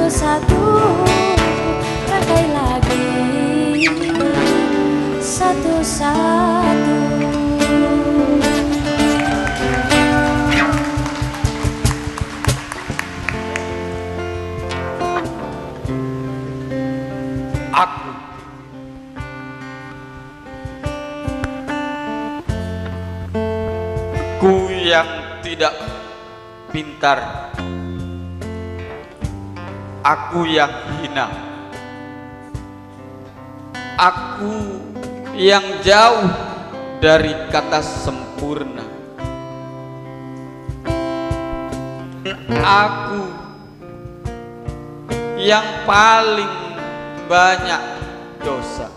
satu-satu, rangkai lagi satu-satu. Aku yang tidak pintar, aku yang hina, aku yang jauh dari kata sempurna, aku yang paling banyak dosa,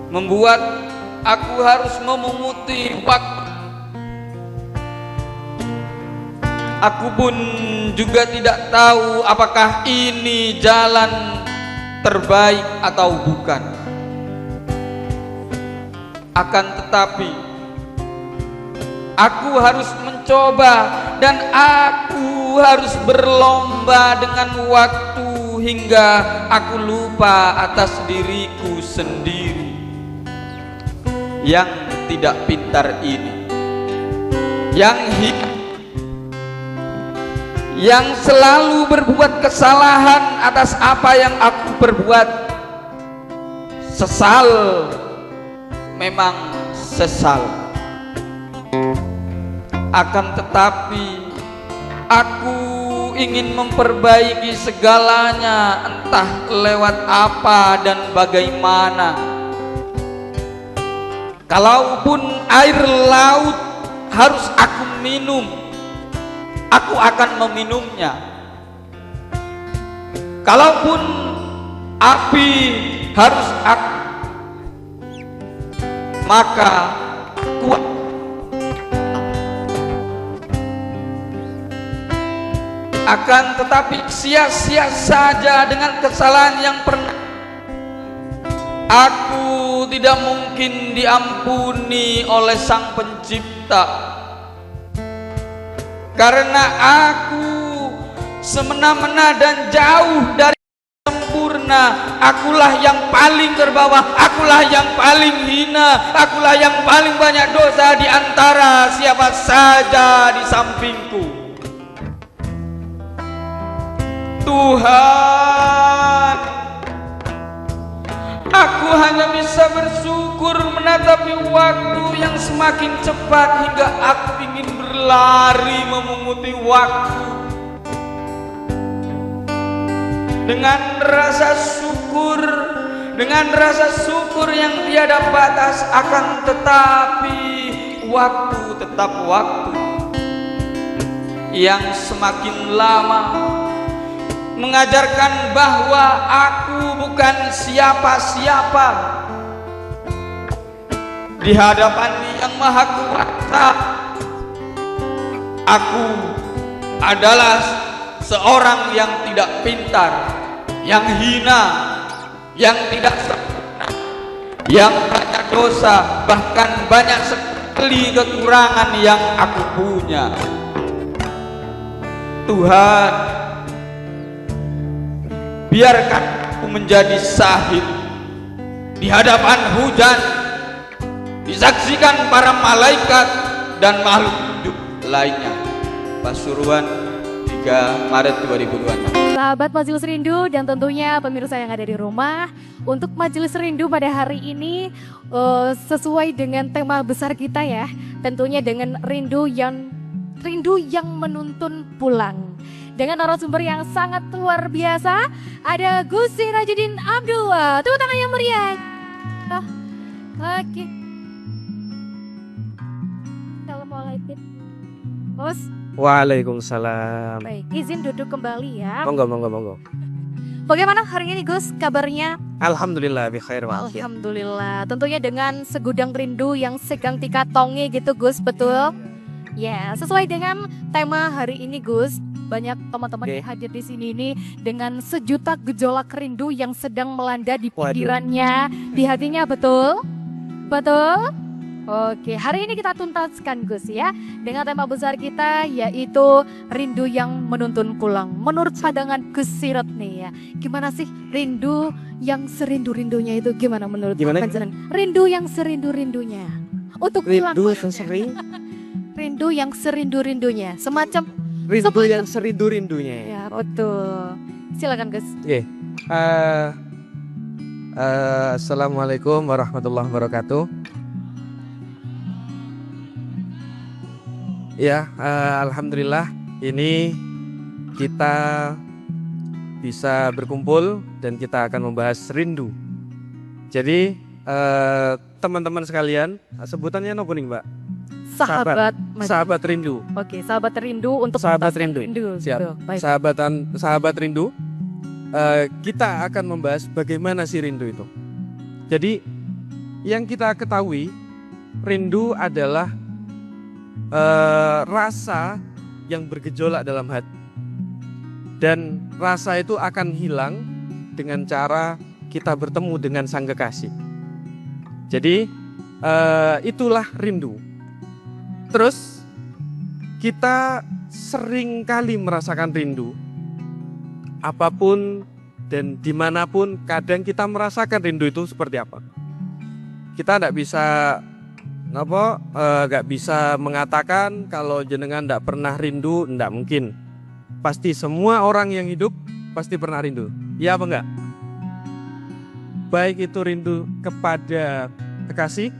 membuat aku harus memunguti waktu. Aku pun juga tidak tahu apakah ini jalan terbaik atau bukan. Akan tetapi aku harus mencoba dan aku harus berlomba dengan waktu hingga aku lupa atas diriku sendiri yang tidak pintar ini, yang selalu berbuat kesalahan atas apa yang aku perbuat. Sesal, memang sesal. Akan tetapi aku ingin memperbaiki segalanya, entah lewat apa dan bagaimana. Kalaupun air laut harus aku minum, aku akan meminumnya. Kalaupun api harus aku, maka kuat. Akan tetapi sia-sia saja dengan kesalahan yang pernah. Aku tidak mungkin diampuni oleh Sang Pencipta, karena aku semena-mena dan jauh dari sempurna. Akulah yang paling terbawah, akulah yang paling hina, akulah yang paling banyak dosa di antara siapa saja di sampingku. Tuhan, aku hanya bisa bersyukur menatapi waktu yang semakin cepat hingga aku ingin berlari memunguti waktu dengan rasa syukur yang tiada batas. Akan tetapi waktu tetap waktu yang semakin lama mengajarkan bahwa aku bukan siapa-siapa di hadapan Yang Maha Kuasa. Aku adalah seorang yang tidak pintar, yang hina, yang tidak sempurna, yang banyak dosa, bahkan banyak sekali kekurangan yang aku punya. Tuhan, biarkan aku menjadi sahid di hadapan hujan, disaksikan para malaikat dan makhluk hidup lainnya. Pasuruan, 3 Maret 2026. Sahabat Majelis Rindu dan tentunya pemirsa yang ada di rumah, untuk Majelis Rindu pada hari ini sesuai dengan tema besar kita ya, tentunya dengan rindu yang menuntun pulang. Dengan narasumber yang sangat luar biasa, ada Gus Sirajudin Abdullah. Tepuk tangan yang meriah. Oke. Assalamualaikum. Gus. Waalaikumsalam. Baik, izin duduk kembali ya. Monggo. Bagaimana hari ini Gus kabarnya? Alhamdulillah bi khair wa afiat. Alhamdulillah. Tentunya dengan segudang rindu yang segang tika tongi gitu Gus, betul? Ya, sesuai dengan tema hari ini Gus. Banyak teman-teman yang hadir di sini ini dengan sejuta gejolak rindu yang sedang melanda di pikirannya, di hatinya, betul? Betul? Oke, hari ini kita tuntaskan Gus ya dengan tema besar kita yaitu rindu yang menuntun pulang. Menurut pandangan Gus Sirot nih ya, gimana sih rindu yang serindu-rindunya itu gimana menurut Gimana? panjenengan? Rindu yang serindu-rindunya untuk pulang. Rindu yang sering, Rindu yang serindu-rindunya, semacam rindu yang serindu-rindunya. ya betul. Silakan Gus. Oke. Assalamualaikum warahmatullahi wabarakatuh. Ya, alhamdulillah ini kita bisa berkumpul dan kita akan membahas rindu. Jadi teman-teman sekalian, sebutannya apa nih Mbak? Sahabat. Sahabat rindu. Oke, sahabat rindu untuk Sahabat tuntaskan rindu. Siap. Betul, baik. Sahabat rindu. Kita akan membahas bagaimana sih rindu itu. Jadi yang kita ketahui, rindu adalah rasa yang bergejolak dalam hati, dan rasa itu akan hilang dengan cara kita bertemu dengan sang kekasih. Jadi itulah rindu. Terus kita sering kali merasakan rindu, apapun dan dimanapun. Kadang kita merasakan rindu itu seperti apa. Kita tidak bisa gak bisa mengatakan kalau jenengan tidak pernah rindu, tidak mungkin. Pasti semua orang yang hidup pasti pernah rindu. Ya apa enggak? Baik itu rindu kepada kekasih,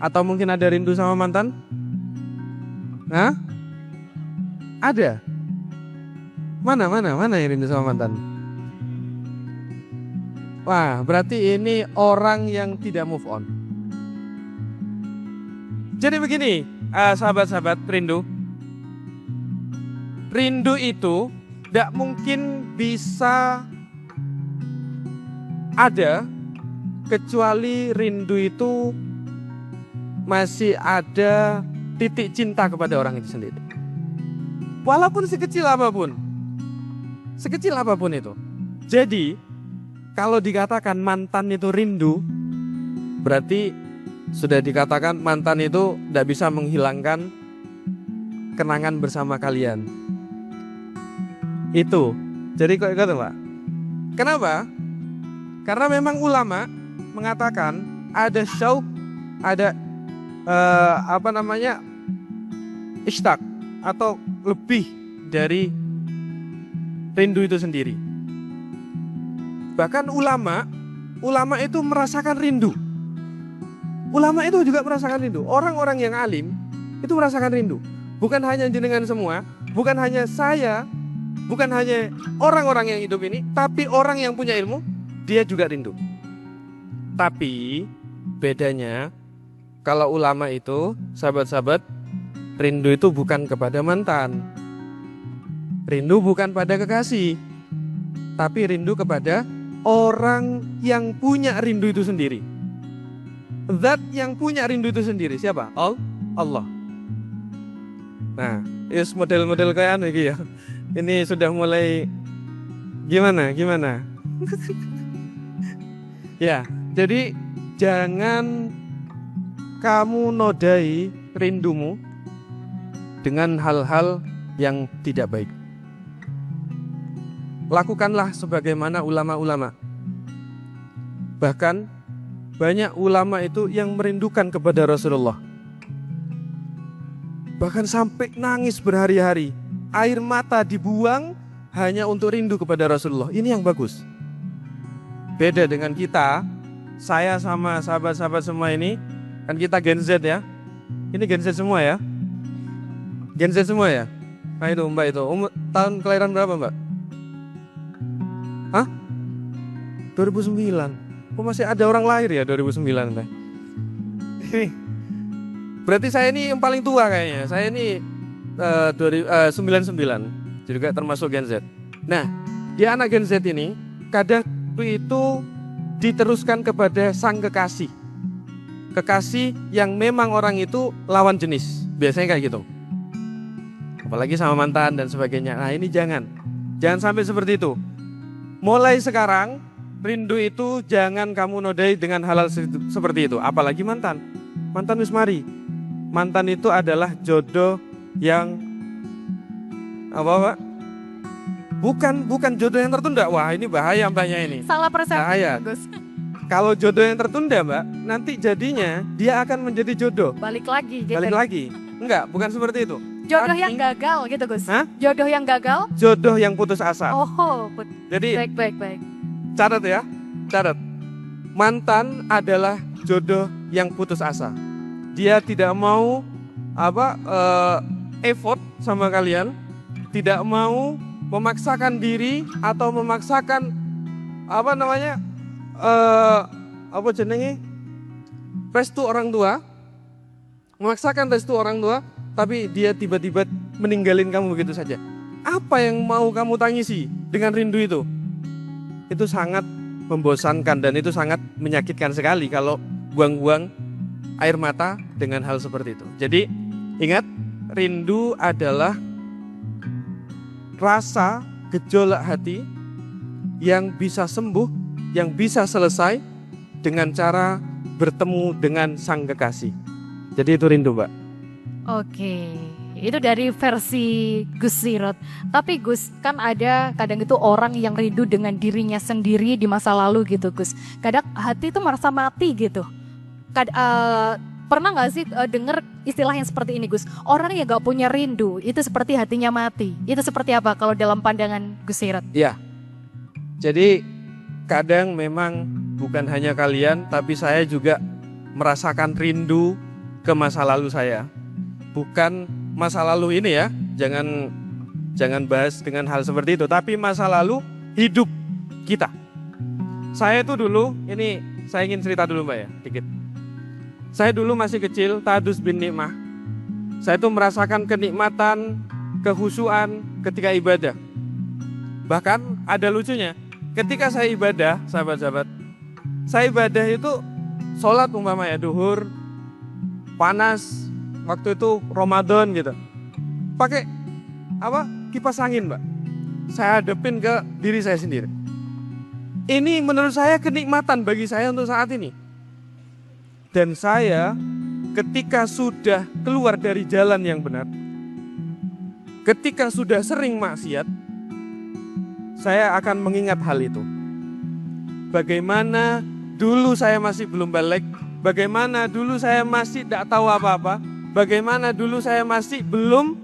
atau mungkin ada rindu sama mantan. Hah? Ada? Mana yang rindu sama mantan? Wah, berarti ini orang yang tidak move on. Jadi begini, sahabat-sahabat rindu. Rindu itu tidak mungkin bisa ada kecuali rindu itu masih ada titik cinta kepada orang itu sendiri. Walaupun sekecil apapun itu. Jadi kalau dikatakan mantan itu rindu, berarti sudah dikatakan mantan itu tidak bisa menghilangkan kenangan bersama kalian. Itu. Jadi kok gitu Pak. Kenapa? Karena memang ulama mengatakan ada syauq, ada ishtaq, atau lebih dari rindu itu sendiri. Bahkan ulama itu merasakan rindu. Ulama itu juga merasakan rindu. Orang-orang yang alim itu merasakan rindu. Bukan hanya jenengan semua, bukan hanya saya, bukan hanya orang-orang yang hidup ini, tapi orang yang punya ilmu, dia juga rindu. Tapi bedanya, kalau ulama itu, sahabat-sahabat, rindu itu bukan kepada mantan, rindu bukan pada kekasih, tapi rindu kepada orang yang punya rindu itu sendiri. Zat yang punya rindu itu sendiri. Siapa? Allah. Nah, is model-model kayak anu ya. Ini sudah mulai gimana? Ya, jadi jangan kamu nodai rindumu dengan hal-hal yang tidak baik. Lakukanlah sebagaimana ulama-ulama. Bahkan banyak ulama itu yang merindukan kepada Rasulullah. Bahkan sampai nangis berhari-hari. Air mata dibuang hanya untuk rindu kepada Rasulullah. Ini yang bagus. Beda dengan kita. Saya sama sahabat-sahabat semua ini, kan kita Gen Z ya. Ini Gen Z semua ya. Gen Z semua ya. Nah itu Mbak itu. Tahun kelahiran berapa Mbak? Hah? 2009. Kok masih ada orang lahir ya 2009 Mbak? Berarti saya ini yang paling tua kayaknya. Saya ini 99, juga termasuk Gen Z. Nah, di anak Gen Z ini kadang itu diteruskan kepada sang kekasih. Kekasih yang memang orang itu lawan jenis. Biasanya kayak gitu. Apalagi sama mantan dan sebagainya. Nah, ini jangan sampai seperti itu. Mulai sekarang rindu itu jangan kamu nodai dengan hal-hal seperti itu, apalagi mantan. Mantan wis mari. Mantan itu adalah jodoh yang apa Pak? Bukan jodoh yang tertunda. Wah, ini bahaya mbaknya ini. Salah persepsi Bahaya. Gus. Kalau jodoh yang tertunda Mbak, nanti jadinya dia akan menjadi jodoh. Balik lagi gitu. Balik lagi. Enggak, bukan seperti itu. Jodoh yang gagal gitu Gus. Hah? Jodoh yang gagal. Jodoh yang putus asa. Oh, Jadi baik. catat ya, catat. Mantan adalah jodoh yang putus asa. Dia tidak mau effort sama kalian, tidak mau memaksakan diri atau memaksakan restu orang tua, memaksakan restu orang tua, tapi dia tiba-tiba meninggalin kamu begitu saja. Apa yang mau kamu tangisi dengan rindu itu? Itu sangat membosankan dan itu sangat menyakitkan sekali kalau buang-buang air mata dengan hal seperti itu. Jadi ingat, rindu adalah rasa gejolak hati yang bisa sembuh, yang bisa selesai dengan cara bertemu dengan sang kekasih. Jadi itu rindu, Mbak. Oke, itu dari versi Gus Sirot. Tapi Gus, kan ada kadang itu orang yang rindu dengan dirinya sendiri di masa lalu gitu Gus. Kadang hati itu merasa mati gitu. Pernah gak sih denger istilah yang seperti ini Gus? Orang yang gak punya rindu itu seperti hatinya mati. Itu seperti apa kalau dalam pandangan Gus Sirot? Iya. Jadi kadang memang bukan hanya kalian, tapi saya juga merasakan rindu ke masa lalu saya. Bukan masa lalu ini ya, jangan bahas dengan hal seperti itu, tapi masa lalu hidup kita. Saya itu dulu, ini saya ingin cerita dulu Mbak ya, dikit. Saya dulu masih kecil, Tadus bin Nikmah. Saya itu merasakan kenikmatan, kehusuan ketika ibadah. Bahkan ada lucunya, ketika saya ibadah, sahabat-sahabat, saya ibadah itu sholat umpama ya, duhur, panas, waktu itu Ramadan gitu. Pakai kipas angin Mbak. Saya hadapin ke diri saya sendiri. Ini menurut saya kenikmatan bagi saya untuk saat ini. Dan saya ketika sudah keluar dari jalan yang benar, ketika sudah sering maksiat, saya akan mengingat hal itu. Bagaimana dulu saya masih belum balik, bagaimana dulu saya masih tidak tahu apa-apa, bagaimana dulu saya masih belum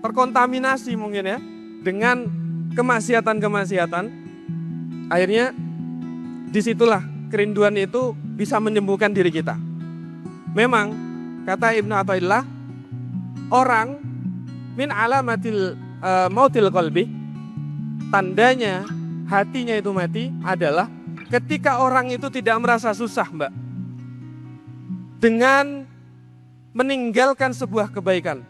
terkontaminasi mungkin ya, dengan kemaksiatan-kemaksiatan. Akhirnya disitulah kerinduan itu bisa menyembuhkan diri kita. Memang kata Ibnu Athaillah, orang min alamatil mautil qalbi, tandanya hatinya itu mati adalah ketika orang itu tidak merasa susah Mbak dengan meninggalkan sebuah kebaikan,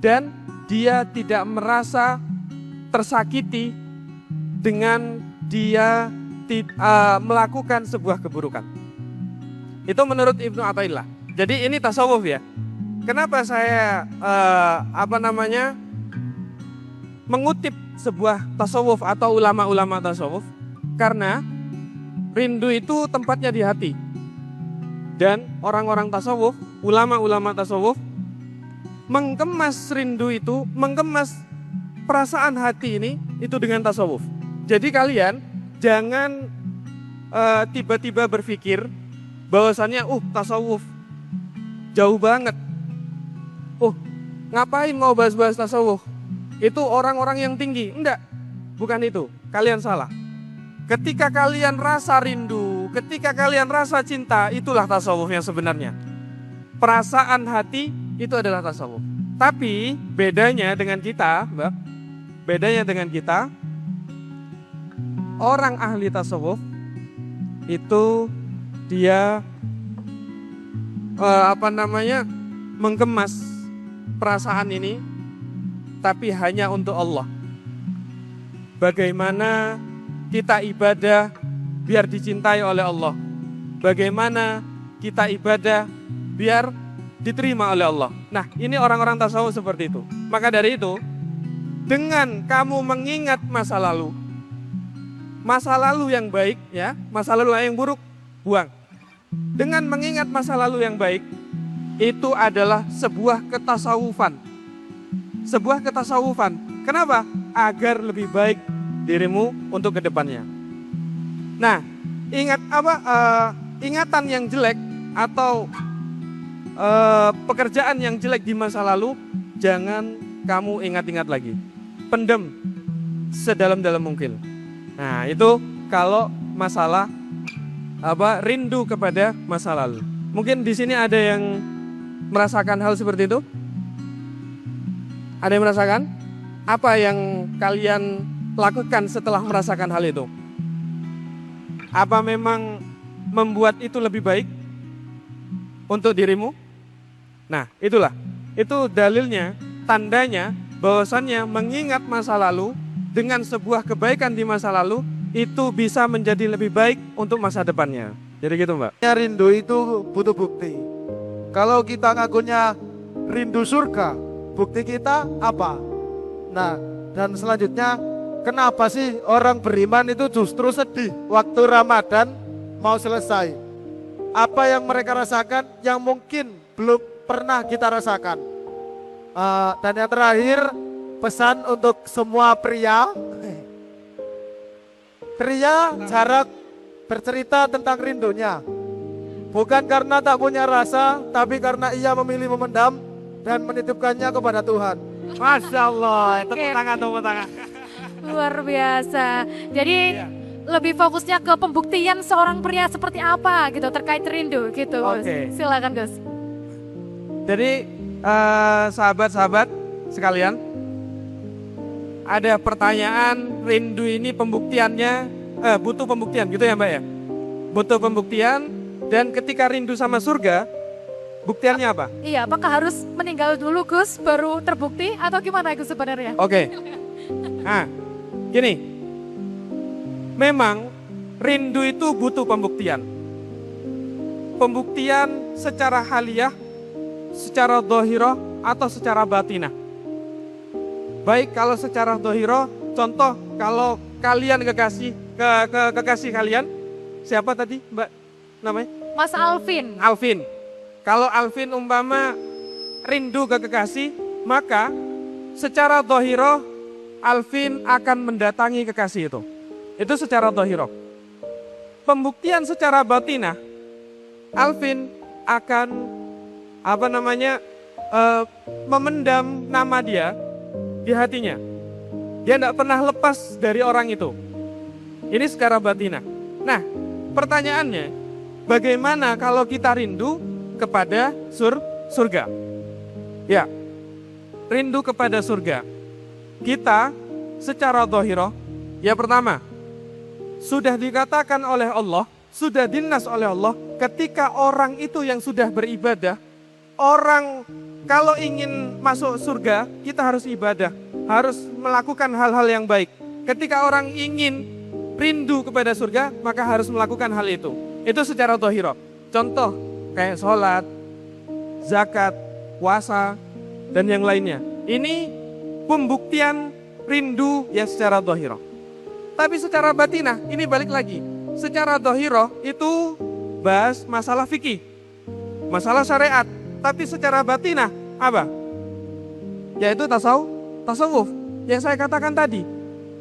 dan dia tidak merasa tersakiti dengan dia melakukan sebuah keburukan. Itu menurut Ibnu Athaillah. Jadi ini tasawuf ya. Kenapa saya mengutip sebuah tasawuf atau ulama-ulama tasawuf? Karena rindu itu tempatnya di hati. Dan orang-orang tasawuf, ulama-ulama tasawuf mengemas rindu itu, mengemas perasaan hati ini itu dengan tasawuf. Jadi kalian jangan tiba-tiba berpikir bahwasannya tasawuf jauh banget. Ngapain mau bahas-bahas tasawuf? Itu orang-orang yang tinggi. Enggak, bukan itu. Kalian salah. Ketika kalian rasa rindu, ketika kalian rasa cinta, itulah tasawuf yang sebenarnya. Perasaan hati itu adalah tasawuf. Tapi bedanya dengan kita, Mbak, bedanya dengan kita, orang ahli tasawuf itu dia mengemas perasaan ini, tapi hanya untuk Allah. Bagaimana kita ibadah biar dicintai oleh Allah, bagaimana kita ibadah biar diterima oleh Allah. Nah, ini orang-orang tasawuf seperti itu. Maka dari itu, dengan kamu mengingat masa lalu yang baik ya, masa lalu yang buruk buang. dengan mengingat masa lalu yang baik, itu adalah sebuah ketasawufan. Sebuah ketasawufan. Kenapa? Agar lebih baik dirimu untuk kedepannya. Nah, ingatan yang jelek atau pekerjaan yang jelek di masa lalu, jangan kamu ingat-ingat lagi. Pendem sedalam-dalam mungkin. Nah, itu kalau masalah rindu kepada masa lalu. Mungkin di sini ada yang merasakan hal seperti itu? Ada yang merasakan? Apa yang kalian lakukan setelah merasakan hal itu? Apa memang membuat itu lebih baik untuk dirimu? Nah, itulah. Itu dalilnya, tandanya bahwasannya mengingat masa lalu dengan sebuah kebaikan di masa lalu itu bisa menjadi lebih baik untuk masa depannya. Jadi gitu, Mbak. Rindu itu butuh bukti. Kalau kita ngakunya rindu surga, bukti kita apa? Nah, dan selanjutnya, kenapa sih orang beriman itu justru sedih waktu Ramadan mau selesai? Apa yang mereka rasakan yang mungkin belum pernah kita rasakan? Dan yang terakhir, pesan untuk semua pria. Pria jarang bercerita tentang rindunya. Bukan karena tak punya rasa, tapi karena ia memilih memendam dan menitipkannya kepada Tuhan. Masya Allah, Oke. tepuk tangan. Luar biasa. Jadi lebih fokusnya ke pembuktian seorang pria seperti apa gitu terkait rindu gitu. Gus. Oke. Silakan Gus. Jadi sahabat-sahabat sekalian, ada pertanyaan rindu ini pembuktiannya butuh pembuktian gitu ya Mbak ya? Butuh pembuktian, dan ketika rindu sama surga, buktiannya apa? Iya, apakah harus meninggal dulu Gus baru terbukti atau gimana Gus sebenarnya? Oke. Nah, gini. Memang rindu itu butuh pembuktian. Pembuktian secara haliyah, secara dohiroh, atau secara batinah. Baik kalau secara dohiroh, contoh kalau kalian kekasih kalian, siapa tadi Mbak namanya? Mas Alvin. Alvin. Kalau Alvin umpama rindu ke kekasih, maka secara dohiroh Alvin akan mendatangi kekasih itu. Itu secara dohiroh. Pembuktian secara batinah, Alvin akan memendam nama dia di hatinya. Dia tidak pernah lepas dari orang itu. Ini secara batinah. Nah, pertanyaannya, bagaimana kalau kita rindu kepada surga? Ya, rindu kepada surga. Kita secara dohiroh, ya pertama, sudah dikatakan oleh Allah, sudah dinas oleh Allah, ketika orang itu yang sudah beribadah, orang kalau ingin masuk surga, kita harus ibadah, harus melakukan hal-hal yang baik. Ketika orang ingin rindu kepada surga, maka harus melakukan hal itu. Itu secara dohiroh. Contoh, kayak sholat, zakat, puasa, dan yang lainnya. Ini pembuktian rindu ya secara dohiroh. Tapi secara batinah, ini balik lagi. Secara dohiroh itu bahas masalah fikih, masalah syariat. Tapi secara batinah apa? Yaitu tasawuf. Yang saya katakan tadi,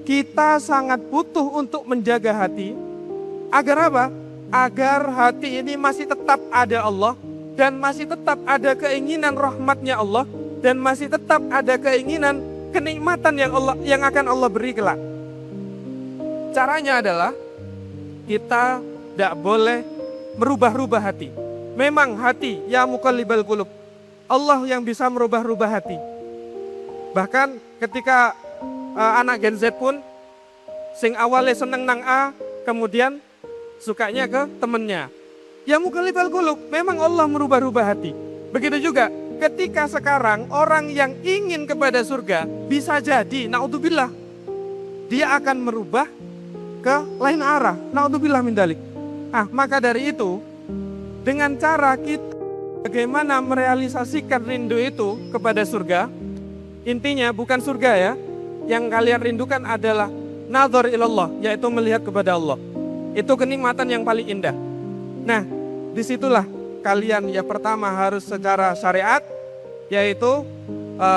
kita sangat butuh untuk menjaga hati. Agar apa? Agar hati ini masih tetap ada Allah, dan masih tetap ada keinginan rahmatnya Allah, dan masih tetap ada keinginan kenikmatan yang akan Allah beri kelak. Caranya adalah kita tidak boleh merubah-rubah hati. Memang hati, ya muqallibal qulub, Allah yang bisa merubah-rubah hati. Bahkan ketika anak Gen Z pun sing awalnya seneng nang A, kemudian sukanya ke temennya. Ya muqallibal qulub, memang Allah merubah-rubah hati. Begitu juga ketika sekarang orang yang ingin kepada surga, bisa jadi, naudzubillah, dia akan merubah ke lain arah. Naudzubillah min dzalik. Maka dari itu, dengan cara kita bagaimana merealisasikan rindu itu kepada surga, intinya bukan surga ya, yang kalian rindukan adalah nazar ilallah, yaitu melihat kepada Allah. Itu kenikmatan yang paling indah. Nah, disitulah kalian ya pertama harus secara syariat, yaitu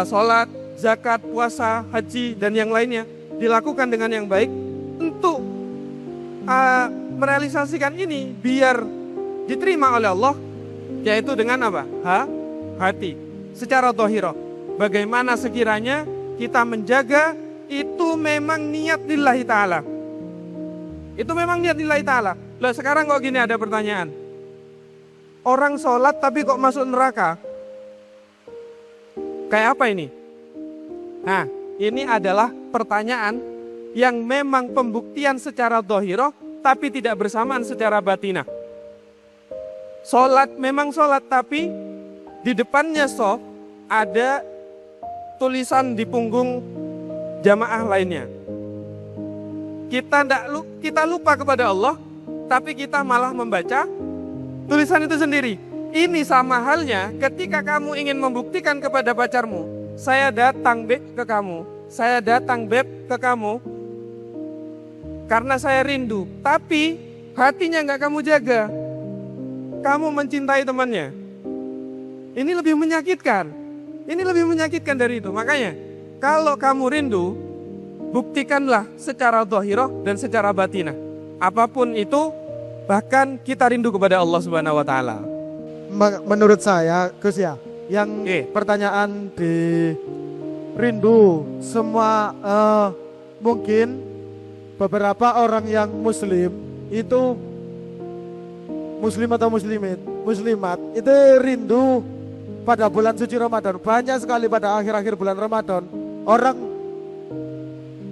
sholat, zakat, puasa, haji, dan yang lainnya dilakukan dengan yang baik untuk merealisasikan ini biar diterima oleh Allah, yaitu dengan apa? Hati. Secara dhahirah. Bagaimana sekiranya kita menjaga itu memang niat lillahi ta'ala. Itu memang niat lillahi ta'ala. Lah sekarang kok gini ada pertanyaan. Orang sholat tapi kok masuk neraka? Kayak apa ini? Nah, ini adalah pertanyaan yang memang pembuktian secara dhahirah tapi tidak bersamaan secara batinah. Sholat memang sholat, tapi di depannya shaf ada tulisan di punggung jamaah lainnya. Kita lupa kepada Allah, tapi kita malah membaca tulisan itu sendiri. Ini sama halnya ketika kamu ingin membuktikan kepada pacarmu, saya datang beb ke kamu, saya datang beb ke kamu, karena saya rindu, tapi hatinya nggak kamu jaga. Kamu mencintai temannya. Ini lebih menyakitkan. Ini lebih menyakitkan dari itu. Makanya, kalau kamu rindu, buktikanlah secara dhahirah dan secara batinah. Apapun itu, bahkan kita rindu kepada Allah Subhanahu wa taala. Menurut saya, Gus ya, yang pertanyaan di rindu semua mungkin beberapa orang yang muslim itu muslim atau muslimat itu rindu pada bulan suci Ramadan. Banyak sekali pada akhir-akhir bulan Ramadan orang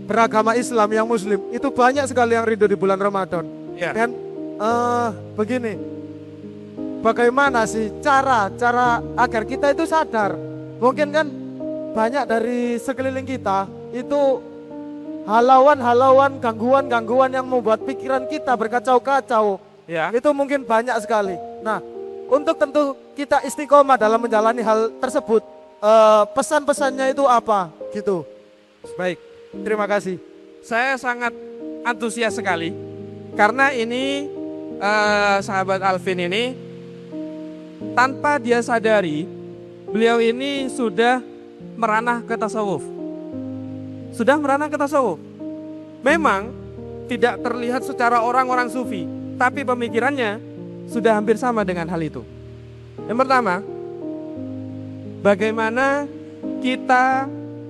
beragama Islam yang muslim itu banyak sekali yang rindu di bulan Ramadan. Dan begini, bagaimana sih cara agar kita itu sadar? Mungkin kan banyak dari sekeliling kita itu halauan-halauan, gangguan-gangguan yang membuat pikiran kita berkacau-kacau. Itu mungkin banyak sekali. Nah, untuk tentu kita istiqomah dalam menjalani hal tersebut, pesan-pesannya itu apa gitu. Baik, terima kasih. Saya sangat antusias sekali karena ini sahabat Alvin ini tanpa dia sadari beliau ini sudah meranah ke tasawuf. Sudah meranah ke tasawuf. Memang tidak terlihat secara orang-orang sufi, tapi pemikirannya sudah hampir sama dengan hal itu. Yang pertama, bagaimana kita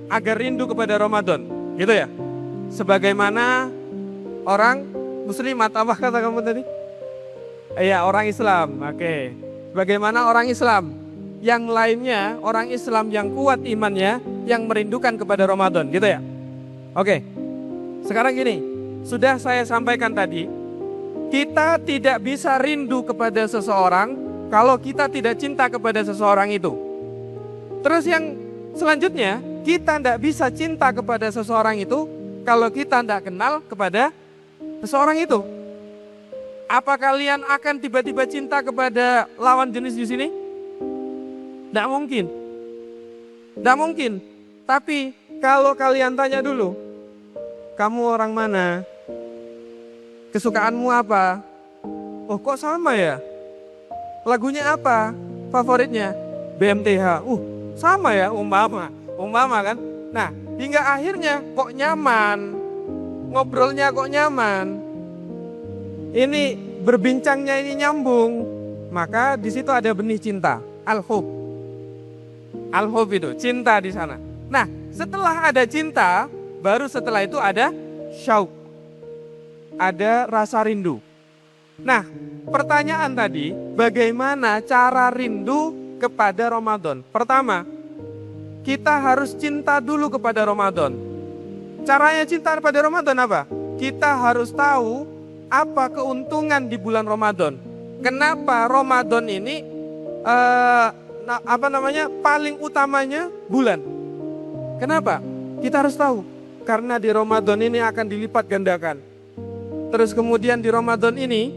agar rindu kepada Ramadan, gitu ya. Sebagaimana orang muslimat, apa kata kamu tadi? Iya, orang Islam. Oke. Bagaimana orang Islam yang lainnya, orang Islam yang kuat imannya, yang merindukan kepada Ramadan, gitu ya. Oke. Sekarang gini, sudah saya sampaikan tadi, kita tidak bisa rindu kepada seseorang kalau kita tidak cinta kepada seseorang itu. Terus yang selanjutnya, kita tidak bisa cinta kepada seseorang itu kalau kita tidak kenal kepada seseorang itu. Apa kalian akan tiba-tiba cinta kepada lawan jenis di sini? Tidak mungkin. Tidak mungkin. Tapi kalau kalian tanya dulu, kamu orang mana? Kesukaanmu apa? Oh, kok sama ya? Lagunya apa? Favoritnya? BMTH. Sama ya, umpama kan. Nah, hingga akhirnya kok nyaman. Ngobrolnya kok nyaman. Ini berbincangnya ini nyambung. Maka di situ ada benih cinta, al-hub. Al-hub itu cinta di sana. Nah, setelah ada cinta, baru setelah itu ada syauq. Ada rasa rindu. Nah, pertanyaan tadi, bagaimana cara rindu kepada Ramadan? Pertama, kita harus cinta dulu kepada Ramadan. Caranya cinta kepada Ramadan apa? Kita harus tahu apa keuntungan di bulan Ramadan. Kenapa Ramadan ini paling utamanya bulan? Kenapa? Kita harus tahu. Karena di Ramadan ini akan dilipat gandakan. Terus kemudian di Ramadan ini,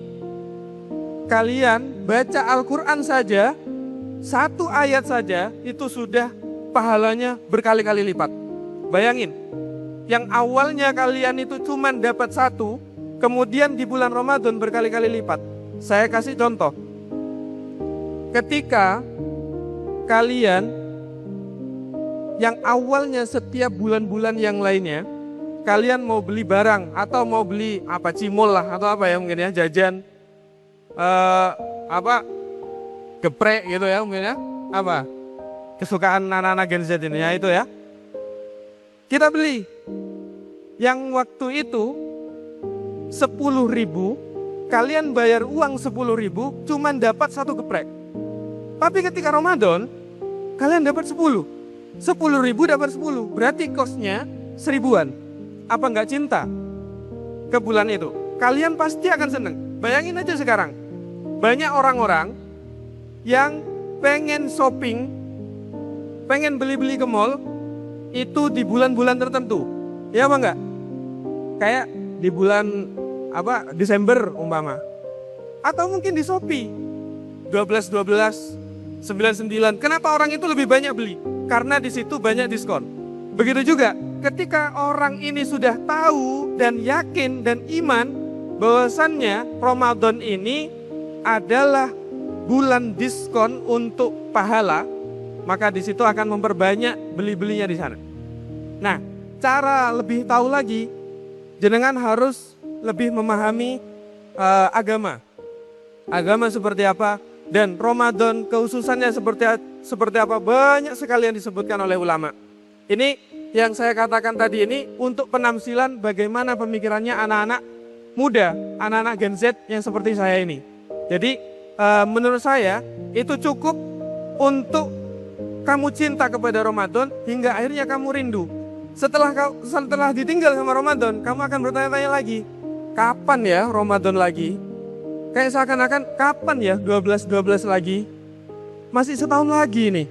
kalian baca Al-Quran saja, satu ayat saja, itu sudah pahalanya berkali-kali lipat. Bayangin, yang awalnya kalian itu cuma dapat satu, kemudian di bulan Ramadan berkali-kali lipat. Saya kasih contoh, ketika kalian yang awalnya setiap bulan-bulan yang lainnya kalian mau beli barang atau mau beli apa, cimol lah atau apa ya mungkin ya, jajan apa, geprek gitu ya mungkin ya, apa kesukaan anak-anak Gen Z ini ya, itu ya kita beli yang waktu itu 10.000, kalian bayar uang 10.000 cuman dapat 1 geprek. Tapi ketika Ramadan kalian dapat 10.000 dapat 10, berarti kosnya 1.000-an. Apa nggak cinta ke bulan itu? Kalian pasti akan seneng. Bayangin aja sekarang, banyak orang-orang yang pengen shopping, pengen beli-beli ke mall itu di bulan-bulan tertentu, ya apa enggak? Kayak di bulan apa, Desember umpama, atau mungkin di Shopee 12 99. Kenapa orang itu lebih banyak beli? Karena di situ banyak diskon. Begitu juga ketika orang ini sudah tahu dan yakin dan iman bahwasannya Ramadan ini adalah bulan diskon untuk pahala, maka di situ akan memperbanyak beli-belinya di sana. Nah, cara lebih tahu lagi, jenengan harus lebih memahami agama. Agama seperti apa dan Ramadan kekhususannya seperti apa, banyak sekali yang disebutkan oleh ulama. Ini yang saya katakan tadi ini untuk penamsilan bagaimana pemikirannya anak-anak muda, anak-anak Gen Z yang seperti saya ini. Jadi menurut saya itu cukup untuk kamu cinta kepada Ramadan hingga akhirnya kamu rindu. Setelah ditinggal sama Ramadan, kamu akan bertanya-tanya lagi, kapan ya Ramadan lagi? Kayak seakan-akan kapan ya 12 lagi? Masih setahun lagi nih.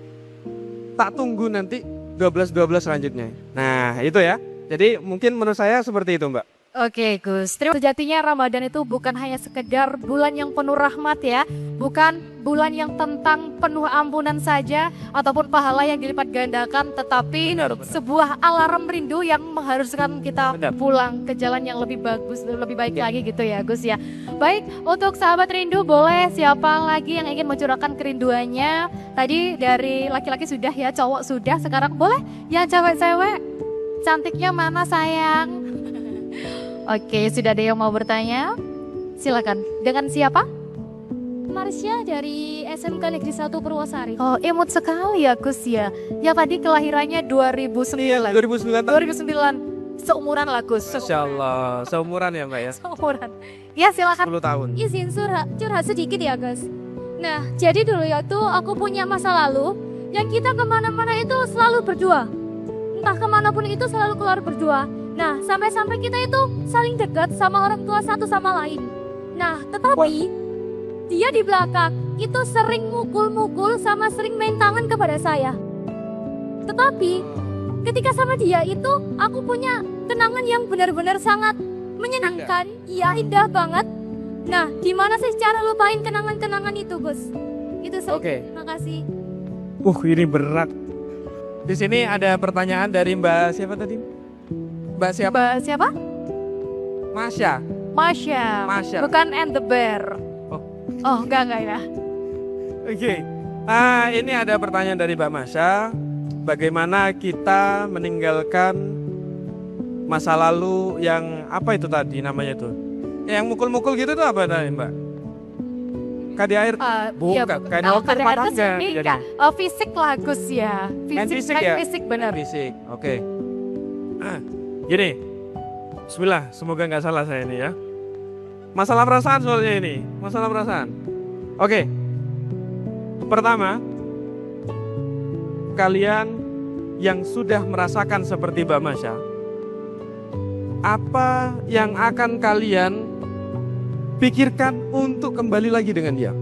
Tak tunggu nanti 12 selanjutnya. Nah, itu ya. Jadi mungkin menurut saya seperti itu, Mbak. Oke Gus, sejatinya Ramadan itu bukan hanya sekedar bulan yang penuh rahmat ya, bukan bulan yang tentang penuh ampunan saja ataupun pahala yang dilipat gandakan, tetapi sebuah alarm rindu yang mengharuskan kita pulang ke jalan yang lebih bagus, lebih baik lagi gitu ya Gus ya. Baik, untuk sahabat rindu boleh siapa lagi yang ingin mencurahkan kerinduannya? Tadi dari laki-laki sudah ya, cowok sudah, sekarang boleh yang cewek-cewek. Cantiknya mana sayang? Oke, sudah ada yang mau bertanya? Silakan. Dengan siapa? Marsha dari SMK Negeri 1 Purwosari. Oh, imut sekali ya Gus ya. Yang tadi kelahirannya 2009. 2009. Seumuran lah Gus. Masya Allah, seumuran ya Mbak ya? Seumuran. Ya silakan. 10 tahun. Izin curhat sedikit ya guys. Nah, jadi dulu itu aku punya masa lalu yang kita kemana-mana itu selalu berdua. Entah kemanapun itu selalu keluar berdua. Nah, sampai-sampai kita itu saling dekat sama orang tua satu sama lain. Nah, tetapi dia di belakang itu sering mukul-mukul sama sering main tangan kepada saya. Tetapi ketika sama dia itu aku punya kenangan yang benar-benar sangat menyenangkan. Iya, indah banget. Nah, gimana sih cara lupain kenangan-kenangan itu, Gus? Itu saja. Oke. Terima kasih. Ini berat. Di sini ada pertanyaan dari Mbak siapa tadi? Mbak siapa? Mbak siapa? Masya. Masya. Bukan and the bear. Oh, enggak ya. Oke. Ini ada pertanyaan dari Mbak Masya. Bagaimana kita meninggalkan masa lalu yang apa itu tadi namanya itu? Yang mukul-mukul gitu tuh apa tadi Mbak? Kadi air? Bukan. Kayak waktu rumah tangga. Fisik lah Gus ya. Fisik ya? Fisik benar. Fisik. Oke. Gini, bismillah, semoga nggak salah saya ini ya. Masalah perasaan soalnya ini, masalah perasaan. Oke, pertama, kalian yang sudah merasakan seperti Mbak Masya, apa yang akan kalian pikirkan untuk kembali lagi dengan dia?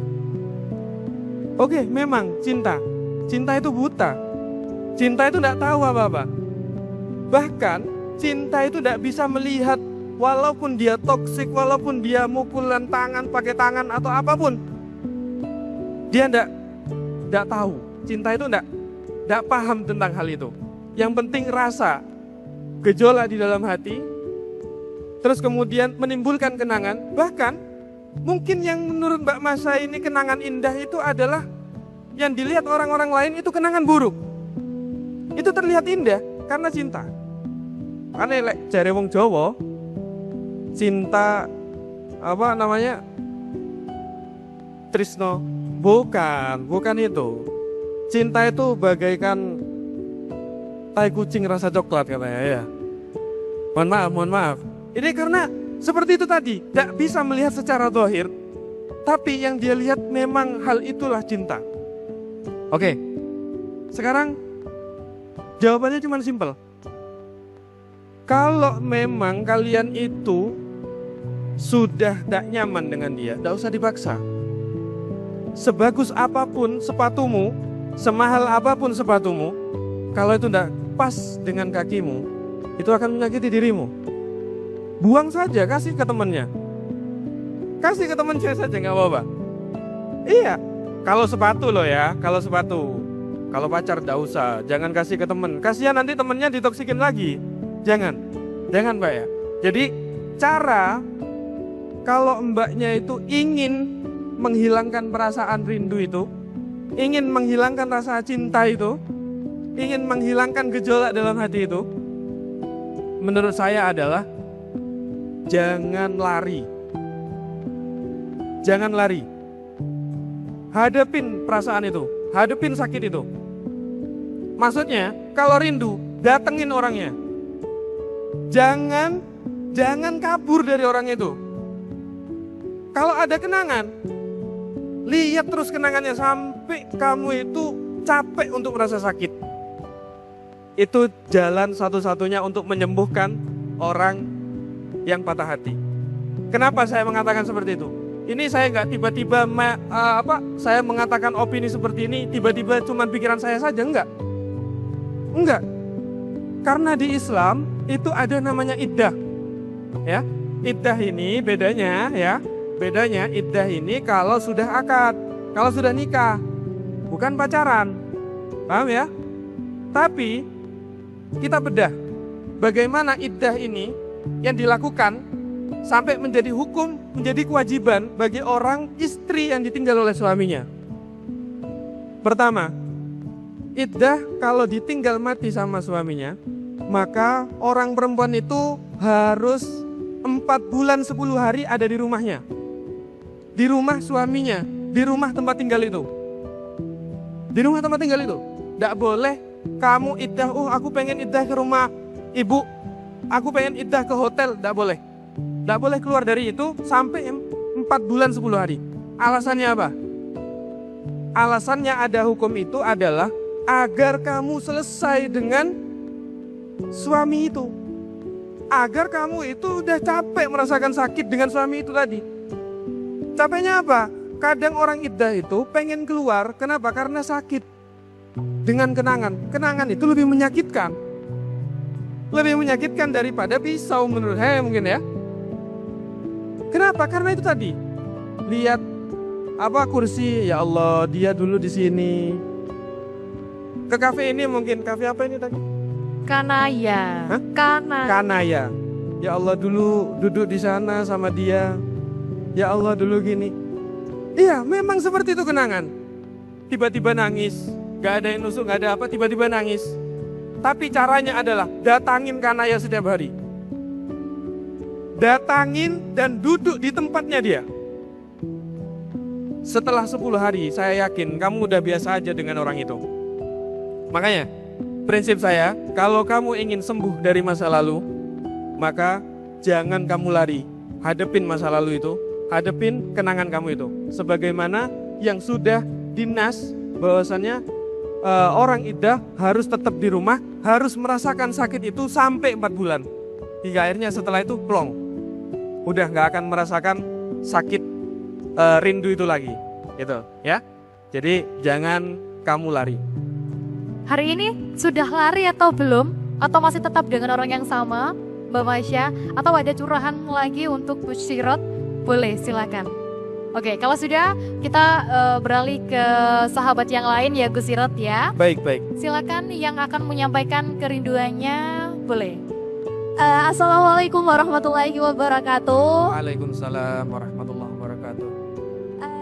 Oke, memang cinta itu buta, cinta itu nggak tahu apa-apa. Bahkan cinta itu tidak bisa melihat walaupun dia toksik, walaupun dia mukulan tangan, pakai tangan atau apapun. Dia tidak tahu. Cinta itu tidak paham tentang hal itu. Yang penting rasa, gejolak di dalam hati, terus kemudian menimbulkan kenangan. Bahkan mungkin yang menurut Mbak Masya ini kenangan indah itu adalah yang dilihat orang-orang lain itu kenangan buruk. Itu terlihat indah karena cinta. Karena jare wong Jawa, cinta apa namanya? Trisno. Bukan itu. Cinta itu bagaikan tai kucing rasa coklat katanya ya. Mohon maaf. Ini karena seperti itu tadi, tidak bisa melihat secara zahir, tapi yang dia lihat memang hal itulah cinta. Oke, sekarang jawabannya cuma simpel. Kalau memang kalian itu sudah tidak nyaman dengan dia, tidak usah dipaksa. Sebagus apapun sepatumu, semahal apapun sepatumu, kalau itu tidak pas dengan kakimu, itu akan menyakiti dirimu. Buang saja, kasih ke temannya. Kasih ke teman cewek saja, nggak apa-apa. Iya, kalau sepatu loh ya, kalau sepatu. Kalau pacar tidak usah, jangan kasih ke teman. Kasihan nanti temennya ditoksikin lagi. Jangan Mbak ya. Jadi cara kalau mbaknya itu ingin menghilangkan perasaan rindu itu, ingin menghilangkan rasa cinta itu, ingin menghilangkan gejolak dalam hati itu, menurut saya adalah jangan lari. Jangan lari. Hadapin perasaan itu, hadapin sakit itu. Maksudnya, kalau rindu, datengin orangnya. Jangan kabur dari orang itu. Kalau ada kenangan, lihat terus kenangannya sampai kamu itu capek untuk merasa sakit. Itu jalan satu-satunya untuk menyembuhkan orang yang patah hati. Kenapa saya mengatakan seperti itu? Ini saya nggak tiba-tiba saya mengatakan opini seperti ini tiba-tiba cuma pikiran saya saja, enggak. Karena di Islam itu ada namanya iddah. Ya. Iddah ini bedanya iddah ini kalau sudah akad, kalau sudah nikah, bukan pacaran. Paham ya? Tapi kita bedah bagaimana iddah ini yang dilakukan sampai menjadi hukum, menjadi kewajiban bagi orang istri yang ditinggal oleh suaminya. Pertama, iddah kalau ditinggal mati sama suaminya, maka orang perempuan itu harus 4 bulan 10 hari ada di rumahnya. Di rumah suaminya, di rumah tempat tinggal itu. Di rumah tempat tinggal itu. Tidak boleh kamu iddah, aku pengen iddah ke rumah ibu, aku pengen iddah ke hotel, tidak boleh. Tidak boleh keluar dari itu sampai 4 bulan 10 hari. Alasannya apa? Alasannya ada hukum itu adalah agar kamu selesai dengan suami itu. Agar kamu itu udah capek merasakan sakit dengan suami itu tadi. Capeknya apa? Kadang orang iddah itu pengen keluar, kenapa? Karena sakit. Dengan kenangan. Kenangan itu lebih menyakitkan. Lebih menyakitkan daripada pisau menurut saya mungkin ya. Kenapa? Karena itu tadi. Lihat kursi, ya Allah, dia dulu di sini. Ke kafe ini mungkin, kafe apa ini tadi? Kanaya. Hah? Kanaya. Ya Allah, dulu duduk di sana sama dia. Ya Allah, dulu gini. Iya, memang seperti itu kenangan. Tiba-tiba nangis, gak ada yang nusuk, gak ada apa, tiba-tiba nangis. Tapi caranya adalah datangin Kanaya setiap hari. Datangin dan duduk di tempatnya dia. Setelah 10 hari, saya yakin kamu udah biasa aja dengan orang itu. Makanya, prinsip saya, kalau kamu ingin sembuh dari masa lalu, maka jangan kamu lari. Hadepin masa lalu itu, hadepin kenangan kamu itu. Sebagaimana yang sudah dinas bahwasannya orang iddah harus tetap di rumah, harus merasakan sakit itu sampai 4 bulan. Hingga akhirnya setelah itu plong. Udah gak akan merasakan sakit rindu itu lagi. Gitu ya. Jadi jangan kamu lari. Hari ini sudah lari atau belum? Atau masih tetap dengan orang yang sama, Mbak Masya? Atau ada curahan lagi untuk Bu Sirot? Boleh, silakan. Oke, kalau sudah kita beralih ke sahabat yang lain ya Gus Sirot ya. Baik. Silakan yang akan menyampaikan kerinduannya, boleh. Assalamualaikum warahmatullahi wabarakatuh. Waalaikumsalam warahmatullahi wabarakatuh.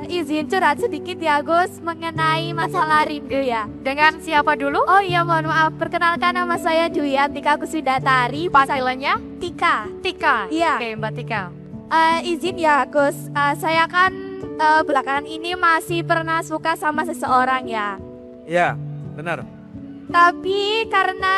izin curhat sedikit ya Gus mengenai masalah rindu ya. Dengan siapa dulu? Oh iya mohon maaf, perkenalkan nama saya Dwi Antika Kuswidatari, Panggilannya Tika. Tika. Iya. Oke, Mbak Tika. Izin ya Gus, saya kan belakangan ini masih pernah suka sama seseorang ya. Ya, benar. Tapi karena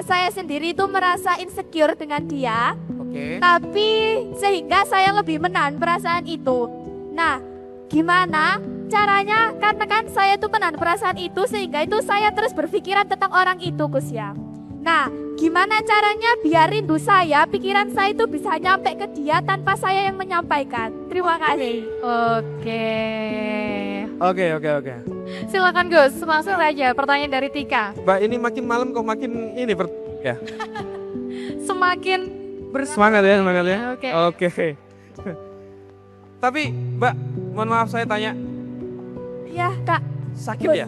saya sendiri itu merasa insecure dengan dia, Oke. tapi sehingga saya lebih menahan perasaan itu. Nah, gimana caranya? Karena kan saya tuh menahan perasaan itu sehingga itu saya terus berpikiran tentang orang itu, Gus ya. Nah, gimana caranya biar rindu saya, pikiran saya itu bisa nyampe ke dia tanpa saya yang menyampaikan? Terima kasih. Oke. Oke. Silakan Gus, langsung aja pertanyaan dari Tika. Mbak, ini makin malam kok makin ini ya. Semakin Semangat ya. Oke. Oke. Tapi Mbak, mohon maaf saya tanya, Ya, Kak. sakit ya?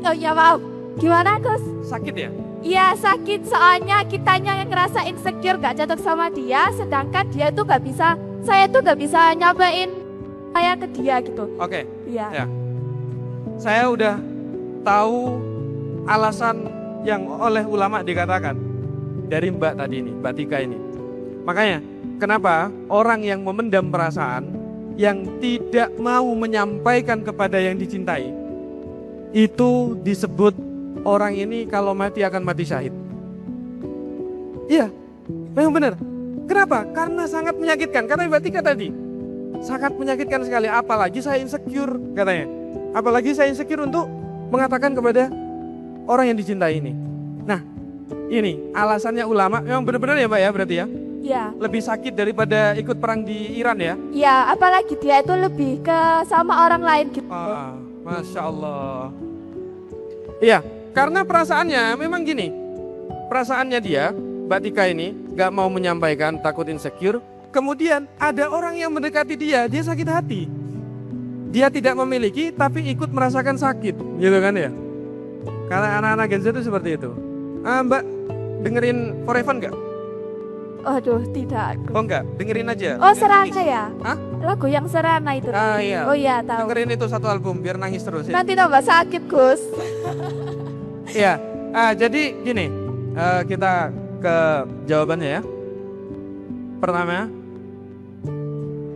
Oh ya maaf. Gimana, Gus? Sakit ya? Iya sakit soalnya kitanya yang ngerasa insecure gak cocok sama dia, sedangkan dia tuh gak bisa, saya tuh gak bisa nyobain saya ke dia gitu. Oke. Iya. Ya. Saya udah tahu alasan yang oleh ulama dikatakan dari Mbak tadi ini, Mbak Tika ini. Makanya kenapa orang yang memendam perasaan, yang tidak mau menyampaikan kepada yang dicintai, itu disebut orang ini kalau mati akan mati syahid. Iya, memang benar. Kenapa? Karena sangat menyakitkan. Kata Mbak Tika tadi, sangat menyakitkan sekali. Apalagi saya insecure katanya. Apalagi saya insecure untuk mengatakan kepada orang yang dicintai ini. Nah, ini alasannya ulama. Memang benar-benar ya Mbak ya berarti ya. Iya. Lebih sakit daripada ikut perang di Iran ya. Iya, apalagi dia itu lebih ke sama orang lain gitu. Masya Allah. Iya, karena perasaannya memang gini. Perasaannya dia, Mbak Tika ini gak mau menyampaikan, takut insecure. Kemudian ada orang yang mendekati dia sakit hati. Dia tidak memiliki tapi ikut merasakan sakit, gitu kan ya. Karena anak-anak Gen Z itu seperti itu. Mbak dengerin Forever gak? Aduh, tidak. Oh enggak, dengerin aja. Oh, Biar Serana nangis. ya? Hah? Lagu yang Serana itu. Iya. Oh iya, tahu. Dengerin itu satu album biar nangis terus ya. Nanti tambah sakit, Gus. Iya. Jadi gini, kita ke jawabannya ya. Pertama,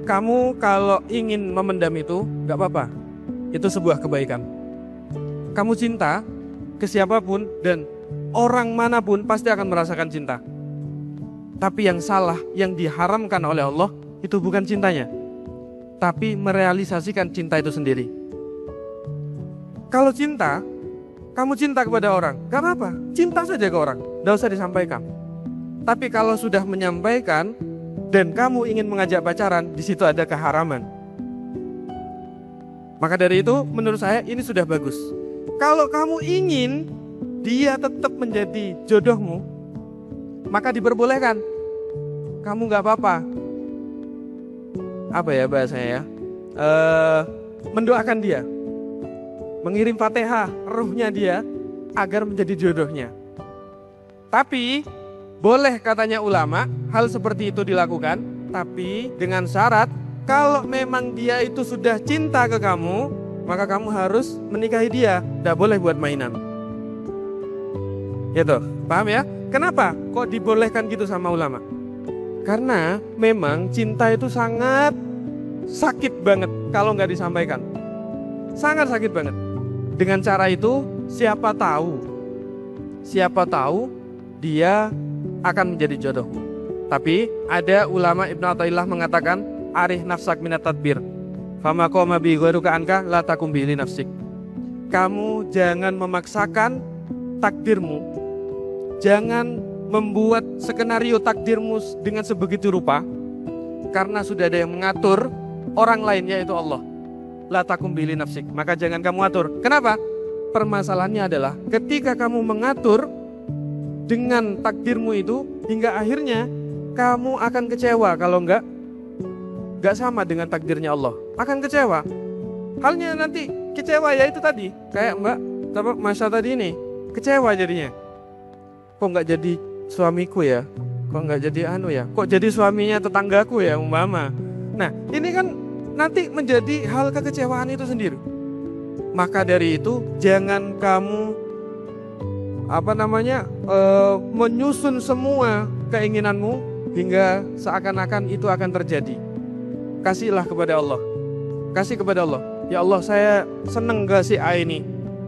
kamu kalau ingin memendam itu gak apa-apa. Itu sebuah kebaikan. Kamu cinta ke siapapun dan orang manapun pasti akan merasakan cinta. Tapi yang salah, yang diharamkan oleh Allah itu bukan cintanya, tapi merealisasikan cinta itu sendiri. Kalau cinta, kamu cinta kepada orang, gak apa-apa, cinta saja ke orang, gak usah disampaikan. Tapi kalau sudah menyampaikan dan kamu ingin mengajak pacaran, di situ ada keharaman. Maka dari itu, menurut saya ini sudah bagus. Kalau kamu ingin dia tetap menjadi jodohmu, maka diperbolehkan. Kamu gak apa-apa. Apa ya bahasanya ya? Mendoakan dia, mengirim Fatihah ruhnya dia agar menjadi jodohnya. Tapi boleh katanya ulama hal seperti itu dilakukan, tapi dengan syarat kalau memang dia itu sudah cinta ke kamu, maka kamu harus menikahi dia. Tidak boleh buat mainan. Gitu, paham ya? Kenapa kok dibolehkan gitu sama ulama? Karena memang cinta itu sangat sakit banget kalau nggak disampaikan. Sangat sakit banget. Dengan cara itu siapa tahu dia akan menjadi jodoh. Tapi ada ulama Ibnu Athaillah mengatakan arih nafsak minat tadbir. Fama qoma bi ghairuka anka la takum bi li nafsik. Kamu jangan memaksakan takdirmu. Jangan membuat skenario takdirmu dengan sebegitu rupa, karena sudah ada yang mengatur orang lain yaitu Allah. La takum bi li nafsik. Maka jangan kamu atur. Kenapa? Permasalahannya adalah ketika kamu mengatur dengan takdirmu itu, hingga akhirnya kamu akan kecewa kalau enggak sama dengan takdirnya Allah. Akan kecewa. Halnya nanti kecewa ya itu tadi. Kayak Mbak Masya tadi ini. Kecewa jadinya. Kok enggak jadi suamiku ya? Kok enggak jadi ya? Kok jadi suaminya tetanggaku ya umpama. Nah ini kan nanti menjadi hal kekecewaan itu sendiri. Maka dari itu jangan kamu menyusun semua keinginanmu hingga seakan-akan itu akan terjadi. Kasihlah kepada Allah. Kasih kepada Allah. Ya Allah, saya seneng gak si A ini.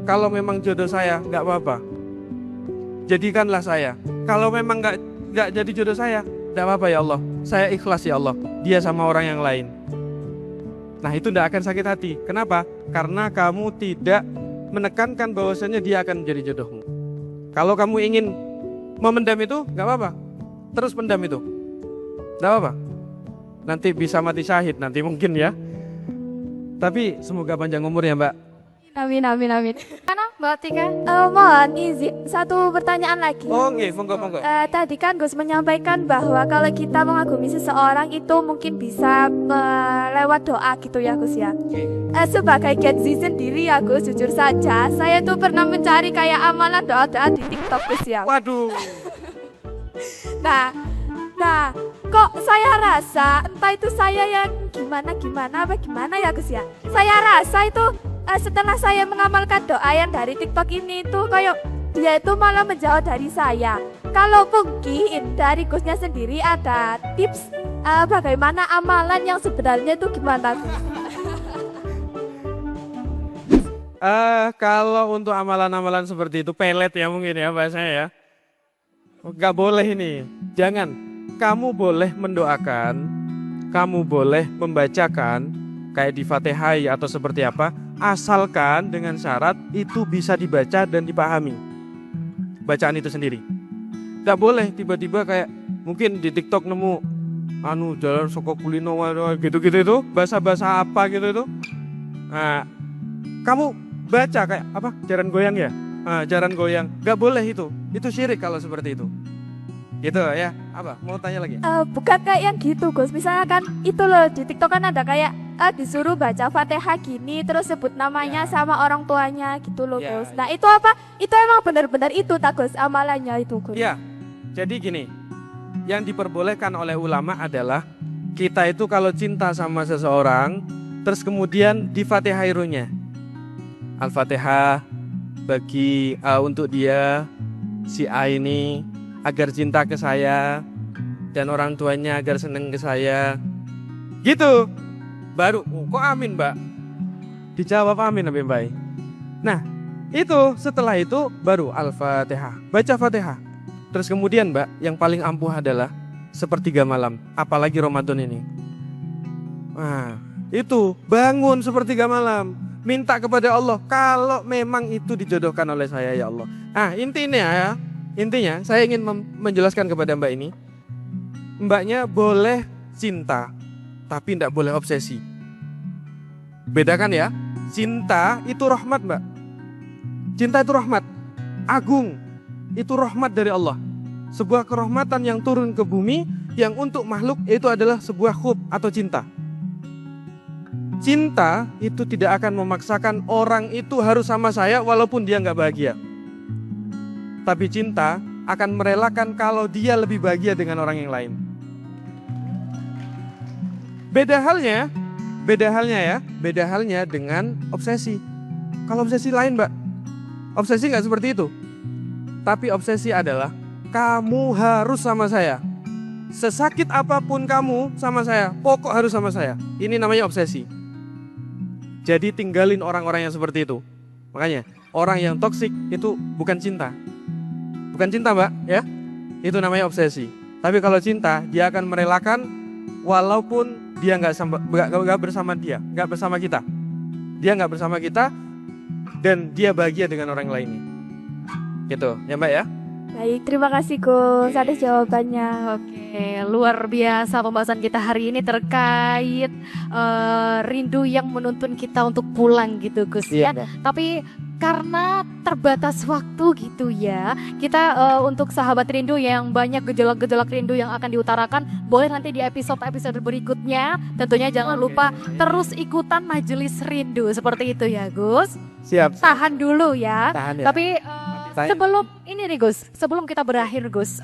Kalau memang jodoh saya, gak apa-apa. Jadikanlah saya. Kalau memang gak jadi jodoh saya, gak apa-apa ya Allah. Saya ikhlas ya Allah. Dia sama orang yang lain. Nah itu gak akan sakit hati. Kenapa? Karena kamu tidak menekankan bahwasanya dia akan menjadi jodohmu. Kalau kamu ingin memendam itu, gak apa-apa. Terus pendam itu. Gak apa-apa. Nanti bisa mati syahid nanti mungkin ya. Tapi semoga panjang umur ya Mbak. Amin, amin, amin. Mana Mbak Tika? Mohon izin, satu pertanyaan lagi. Oh nggih, monggo. Tadi kan Gus menyampaikan bahwa kalau kita mengagumi seseorang itu mungkin bisa lewat doa gitu ya Gus ya. Sebagai Gen Z sendiri ya Gus, jujur saja saya tuh pernah mencari kayak amalan doa-doa di TikTok Gus ya. Waduh. Nah, kok saya rasa entah itu saya yang gimana ya Gus ya. Saya rasa itu setelah saya mengamalkan doa yang dari TikTok ini tuh kayak dia itu malah menjauh dari saya. Kalau mungkin dari Gusnya sendiri ada tips bagaimana amalan yang sebenarnya itu gimana Gus? Kalau untuk amalan-amalan seperti itu pelet ya mungkin ya bahasanya ya. Gak boleh ini. Jangan. Kamu boleh mendoakan, kamu boleh membacakan kayak di Fatihah atau seperti apa, asalkan dengan syarat itu bisa dibaca dan dipahami bacaan itu sendiri. Gak boleh tiba-tiba kayak mungkin di TikTok nemu jalan soko kulino gitu-gitu itu, bahasa-bahasa apa gitu itu. Nah, kamu baca kayak apa? Jaran goyang ya? Jaran goyang. Gak boleh itu syirik kalau seperti itu. Gitu ya, apa? Mau tanya lagi? Bukan kayak yang gitu Gus. Misalnya kan itu loh di TikTok kan ada kayak disuruh baca Fatihah gini terus sebut namanya sama orang tuanya gitu loh Gus. Nah itu apa? Itu emang benar-benar itu tak Gus amalannya itu Gus? Ya, jadi gini, yang diperbolehkan oleh ulama adalah kita itu kalau cinta sama seseorang terus kemudian di Fatihairunya Al-Fatihah bagi untuk dia si A ini agar cinta ke saya dan orang tuanya agar seneng ke saya. Gitu. Baru kok amin, Mbak? Dijawab amin Nabi Mbak. Nah, itu setelah itu baru Al-Fatihah. Baca Fatihah. Terus kemudian, Mbak, yang paling ampuh adalah sepertiga malam, apalagi Ramadan ini. Nah, itu bangun sepertiga malam, minta kepada Allah kalau memang itu dijodohkan oleh saya ya Allah. Nah, intinya saya ingin menjelaskan kepada Mbak ini, Mbaknya boleh cinta, tapi tidak boleh obsesi. Bedakan ya, cinta itu rahmat Mbak. Cinta itu rahmat, agung, itu rahmat dari Allah. Sebuah kerahmatan yang turun ke bumi, yang untuk makhluk itu adalah sebuah hub atau cinta. Cinta itu tidak akan memaksakan orang itu harus sama saya walaupun dia nggak bahagia. Tapi cinta akan merelakan kalau dia lebih bahagia dengan orang yang lain. Beda halnya dengan obsesi. Kalau obsesi lain Mbak, obsesi nggak seperti itu. Tapi obsesi adalah kamu harus sama saya. Sesakit apapun kamu sama saya, pokok harus sama saya. Ini namanya obsesi. Jadi tinggalin orang-orang yang seperti itu. Makanya orang yang toksik itu bukan cinta. Bukan cinta Mbak ya. Itu namanya obsesi. Tapi kalau cinta dia akan merelakan walaupun dia nggak bersama dia, nggak bersama kita. Dia nggak bersama kita dan dia bahagia dengan orang lainnya. Gitu ya Mbak ya. Baik, terima kasih Gus atas jawabannya. Oke, luar biasa pembahasan kita hari ini terkait rindu yang menuntun kita untuk pulang gitu Gus ya. Tapi karena terbatas waktu gitu ya, kita untuk sahabat rindu yang banyak gejolak-gejolak rindu yang akan diutarakan, boleh nanti di episode-episode berikutnya. Tentunya jangan lupa terus ikutan majelis rindu seperti itu ya Gus. Siap. Tahan dulu ya. Tahan ya. Tapi sebelum ini nih Gus, sebelum kita berakhir Gus,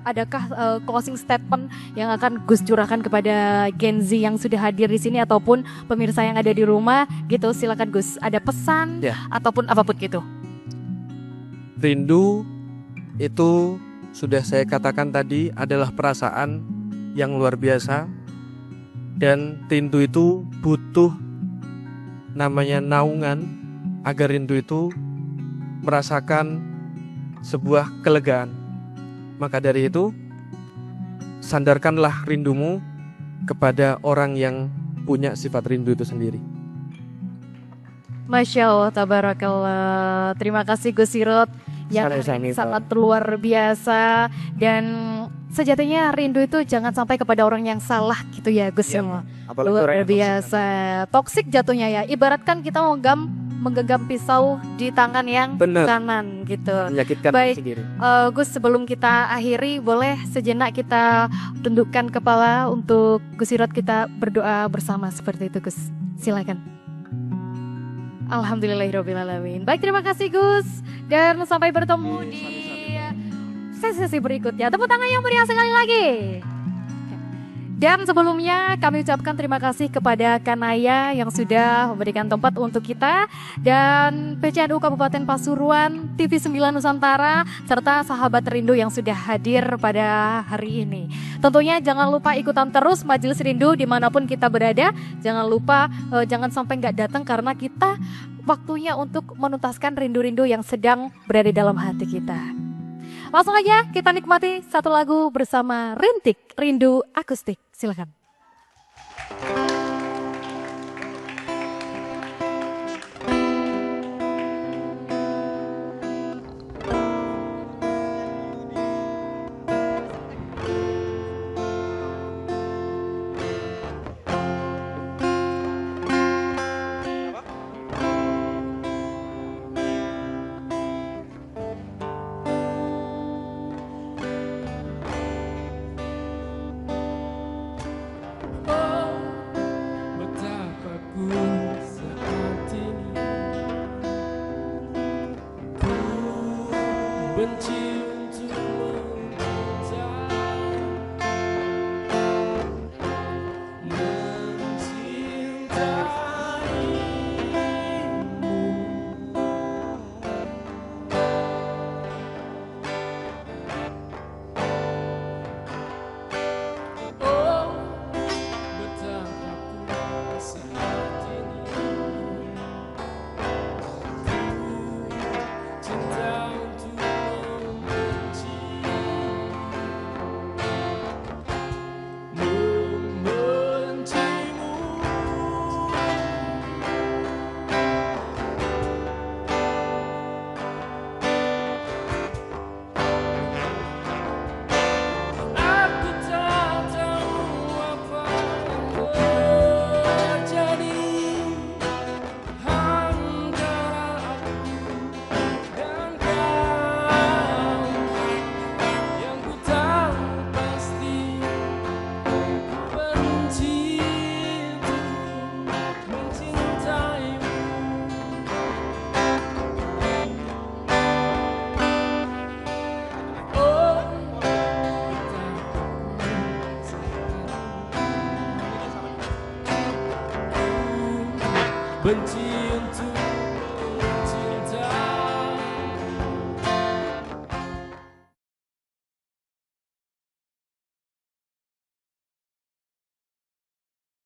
adakah closing statement yang akan Gus curahkan kepada Gen Z yang sudah hadir di sini ataupun pemirsa yang ada di rumah gitu, silakan Gus. Ada pesan Ya. ataupun apapun gitu. Rindu itu sudah saya katakan tadi adalah perasaan yang luar biasa, dan rindu itu butuh namanya naungan agar rindu itu merasakan sebuah kelegaan. Maka dari itu, sandarkanlah rindumu kepada orang yang punya sifat rindu itu sendiri. Masya Allah, tabarakallah. Terima kasih Gus Sirot yang Sama-sama, Pak. sangat luar biasa, dan sejatinya rindu itu jangan sampai kepada orang yang salah gitu ya Gus. Iya, Apalagi Luar orang yang biasa. Toksik jatuhnya ya. Ibaratkan kita mau menggenggam pisau di tangan yang Bener. kanan gitu. menyakitkan Baik. sendiri. Gus, sebelum kita akhiri, boleh sejenak kita tundukkan kepala untuk Gus Sirot, kita berdoa bersama seperti itu Gus. Silakan. Alhamdulillahirrahmanirrahim. Baik, terima kasih Gus. Dan sampai bertemu di sesi berikutnya. Tepuk tangan yang meriah sekali lagi. Dan sebelumnya kami ucapkan terima kasih kepada Kanaya yang sudah memberikan tempat untuk kita, dan PCNU Kabupaten Pasuruan, TV 9 Nusantara, serta sahabat rindu yang sudah hadir pada hari ini. Tentunya jangan lupa ikutan terus Majelis Rindu dimanapun kita berada. Jangan lupa, jangan sampai nggak datang karena kita waktunya untuk menuntaskan rindu-rindu yang sedang berada dalam hati kita. Langsung aja kita nikmati satu lagu bersama Rintik, Rindu Akustik. Silakan. Betapa ku saat ini ku benci untuk mencintaimu. Oh, betapa ku saat ini cinta untuk membenci, membencimu. Aku tak tahu apa yang terjadi antara aku dan kau. Yang ku tahu pasti ku benci untuk mencintaimu. Oh, benci